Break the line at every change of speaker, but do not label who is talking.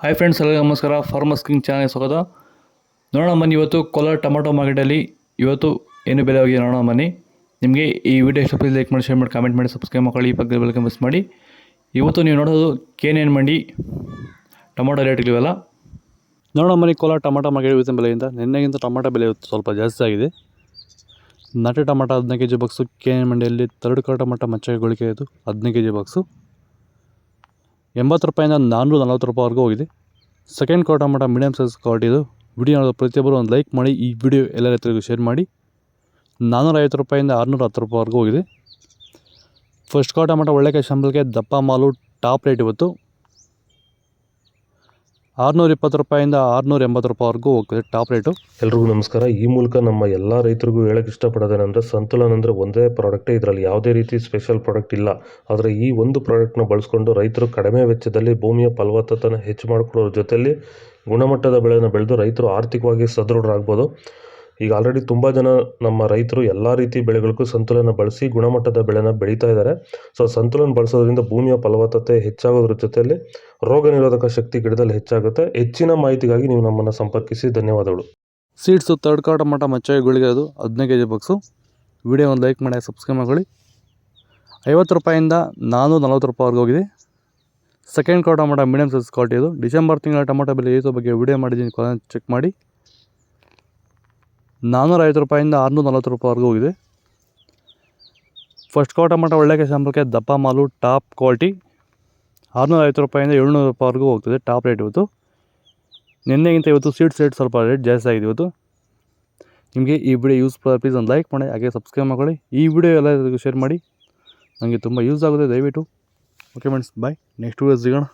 Hi friends, ಎಲ್ಲರಿಗೂ ನಮಸ್ಕಾರ. Farmers king channel ಸ್ವಾಗತ. ನೋಡೋಣ ಬನ್ನಿ, ಇವತ್ತು ಕೋಲಾರ ಟೊಮಾಟೊ ಮಾರ್ಕೆಟಲ್ಲಿ ಇವತ್ತು ಏನು ಬೆಲೆ ಹೋಗಿದೆ ನೋಡೋಣ ಬನ್ನಿ. ನಿಮಗೆ ಈ ವಿಡಿಯೋ ಇಷ್ಟ ಲೈಕ್ ಮಾಡಿ, ಶೇರ್ ಮಾಡಿ, ಕಾಮೆಂಟ್ ಮಾಡಿ, ಸಬ್ಸ್ಕ್ರೈಬ್ ಮಾಡಿ, ಈ ಪಕ್ಕದ ಬೆಲ್ ಮಿಸ್ ಮಾಡಿ. ಇವತ್ತು ನೀವು ನೋಡೋದು KNN ಮಂಡಿ ಟೊಮಾಟೊ ರೇಟ್ಗಳಿವೆಲ್ಲ ನೋಡೋಣ ಬನ್ನಿ. ಕೋಲಾರ ಟೊಮಾಟೊ ಮಾರ್ಕೆಟ್ ಇವತ್ತಿನ ಬೆಲೆಯಿಂದ ನಿನ್ನೆಗಿಂತ ಟೊಮಾಟೊ ಬೆಲೆ ಇವತ್ತು ಸ್ವಲ್ಪ ಜಾಸ್ತಿ ಆಗಿದೆ. ನಾಟಿ ಟೊಮಾಟೊ 15 kg ಬಾಕ್ಸು KNN ಮಂಡಿಯಲ್ಲಿ. ತರ್ಡ್ ಕಾಳು ಟೊಮಾಟೊ ಮಚ್ಚೆಗೊಳಿಕೆ ಇದು 15 kg ಬಾಕ್ಸು 80 ರೂಪಾಯಿಂದ 440 ರೂಪಾಯಿವರೆಗೂ ಹೋಗಿದೆ. ಸೆಕೆಂಡ್ ಕಾಳು ಟೊಮಾಟೊ ಮೀಡಿಯಮ್ ಸೈಜ್ ಕ್ವಾಲಿಟಿ ಇದು. ವಿಡಿಯೋ ನೋಡೋದು ಪ್ರತಿಯೊಬ್ಬರು ಒಂದು ಲೈಕ್ ಮಾಡಿ, ಈ ವಿಡಿಯೋ ಎಲ್ಲ ರೈತರಿಗೂ ಶೇರ್ ಮಾಡಿ. 450 ರೂಪಾಯಿಂದ 610 ರೂಪಾಯಿವರೆಗೂ ಹೋಗಿದೆ. ಫಸ್ಟ್ ಕಾಳು ಟೊಮಾಟೊ ಒಳ್ಳೆಕಾಯಿ ಶಂಬಲ್ಗೆ ದಪ್ಪ ಮಾಲು ಟಾಪ್ ರೇಟ್ ಇವತ್ತು 620 ರೂಪಾಯಿಂದ 680 ರೂಪಾಯಿವರೆಗೂ ಹೋಗ್ತದೆ ಟಾಪ್ ರೇಟು.
ಎಲ್ರಿಗೂ ನಮಸ್ಕಾರ. ಈ ಮೂಲಕ ನಮ್ಮ ಎಲ್ಲ ರೈತರಿಗೂ ಹೇಳಕ್ಕೆ ಇಷ್ಟಪಡೋದೇನೆಂದರೆ, ಸಂತುಲನ್ ಅಂದರೆ ಒಂದೇ ಪ್ರಾಡಕ್ಟೇ, ಇದರಲ್ಲಿ ಯಾವುದೇ ರೀತಿ ಸ್ಪೆಷಲ್ ಪ್ರಾಡಕ್ಟ್ ಇಲ್ಲ. ಆದರೆ ಈ ಒಂದು ಪ್ರಾಡಕ್ಟ್ನ ಬಳಸ್ಕೊಂಡು ರೈತರು ಕಡಿಮೆ ವೆಚ್ಚದಲ್ಲಿ ಭೂಮಿಯ ಫಲವತ್ತತೆನ ಹೆಚ್ಚು ಮಾಡಿಕೊಳ್ಳೋದ್ರ ಜೊತೆಯಲ್ಲಿ ಗುಣಮಟ್ಟದ ಬೆಳೆಯನ್ನು ಬೆಳೆದು ರೈತರು ಆರ್ಥಿಕವಾಗಿ ಸದೃಢರಾಗ್ಬೋದು. ಈಗ ಆಲ್ರೆಡಿ ತುಂಬ ಜನ ನಮ್ಮ ರೈತರು ಎಲ್ಲ ರೀತಿ ಬೆಳೆಗಳಿಗೂ ಸಂತುಲನ ಬಳಸಿ ಗುಣಮಟ್ಟದ ಬೆಳೆನ ಬೆಳೀತಾ ಇದ್ದಾರೆ. ಸೊ ಸಂತುಲನ ಬಳಸೋದ್ರಿಂದ ಭೂಮಿಯ ಫಲವತ್ತತೆ ಹೆಚ್ಚಾಗೋದ್ರ ಜೊತೆಯಲ್ಲಿ ರೋಗ ನಿರೋಧಕ ಶಕ್ತಿ ಗಿಡದಲ್ಲಿ ಹೆಚ್ಚಾಗುತ್ತೆ. ಹೆಚ್ಚಿನ ಮಾಹಿತಿಗಾಗಿ ನೀವು ನಮ್ಮನ್ನು ಸಂಪರ್ಕಿಸಿ. ಧನ್ಯವಾದಗಳು.
ಸೀಡ್ಸು ತರ್ಡ್ ಕಾಳು ಟೊಮಾಟೊ ಮಚ್ಚೆಗೊಳಿಗೆ ಅದು 15 kg ಬಾಕ್ಸು. ವಿಡಿಯೋ ಒಂದು ಲೈಕ್ ಮಾಡಿ, ಸಬ್ಸ್ಕ್ರೈಬ್ ಮಾಡಿ. 50 ರೂಪಾಯಿಂದ 440 ರೂಪಾಯಿವರೆಗೂ ಹೋಗಿದೆ. ಸೆಕೆಂಡ್ ಕಾಳು ಟೊಮಾಟೊ ಮೀಡಿಯಮ್ ಸೈಜ್ ಕ್ವಾಲಿಟಿ ಇದು. ಡಿಸೆಂಬರ್ ತಿಂಗಳ ಟೊಮಾಟೊ ಬೆಲೆ ಏರಿಸೋ ಬಗ್ಗೆ ವಿಡಿಯೋ ಮಾಡಿದ್ದೀನಿ, ಚೆಕ್ ಮಾಡಿ. 450 ರೂಪಾಯಿಂದ 640 ರೂಪಾಯಿವರೆಗೂ ಹೋಗಿದೆ. ಫಸ್ಟ್ ಕಾಳು ಟೊಮಾಟೊ ಒಳ್ಳೆಕಾಯಿ ಶಾಂಪಲ್ಗೆ ದಪ್ಪ ಮಾಲು ಟಾಪ್ ಕ್ವಾಲಿಟಿ 650 ರೂಪಾಯಿಂದ 700 ರೂಪಾಯಿವರೆಗೂ ಹೋಗ್ತದೆ ಟಾಪ್ ರೇಟ್ ಇವತ್ತು. ನಿನ್ನೆಗಿಂತ ಇವತ್ತು ಸೀಡ್ಸ್ ರೇಟ್ ಸ್ವಲ್ಪ ರೇಟ್ ಜಾಸ್ತಿ ಆಗಿದೆ ಇವತ್ತು. ನಿಮಗೆ ಈ ವಿಡಿಯೋ ಯೂಸ್ಫುಲ್ ಪ್ಲೀಸ್ ಒಂದು ಲೈಕ್ ಮಾಡಿ, ಹಾಗೆ ಸಬ್ಸ್ಕ್ರೈಬ್ ಮಾಡಿ. ಈ ವಿಡಿಯೋ ಎಲ್ಲರಿಗೂ ಶೇರ್ ಮಾಡಿ, ನನಗೆ ತುಂಬ ಯೂಸ್ ಆಗುತ್ತೆ ದಯವಿಟ್ಟು. ಓಕೆ ಫ್ರೆಂಡ್ಸ್, ಬಾಯ್. ನೆಕ್ಸ್ಟ್ ವಿಡಿಯೋ ಸಿಗೋಣ.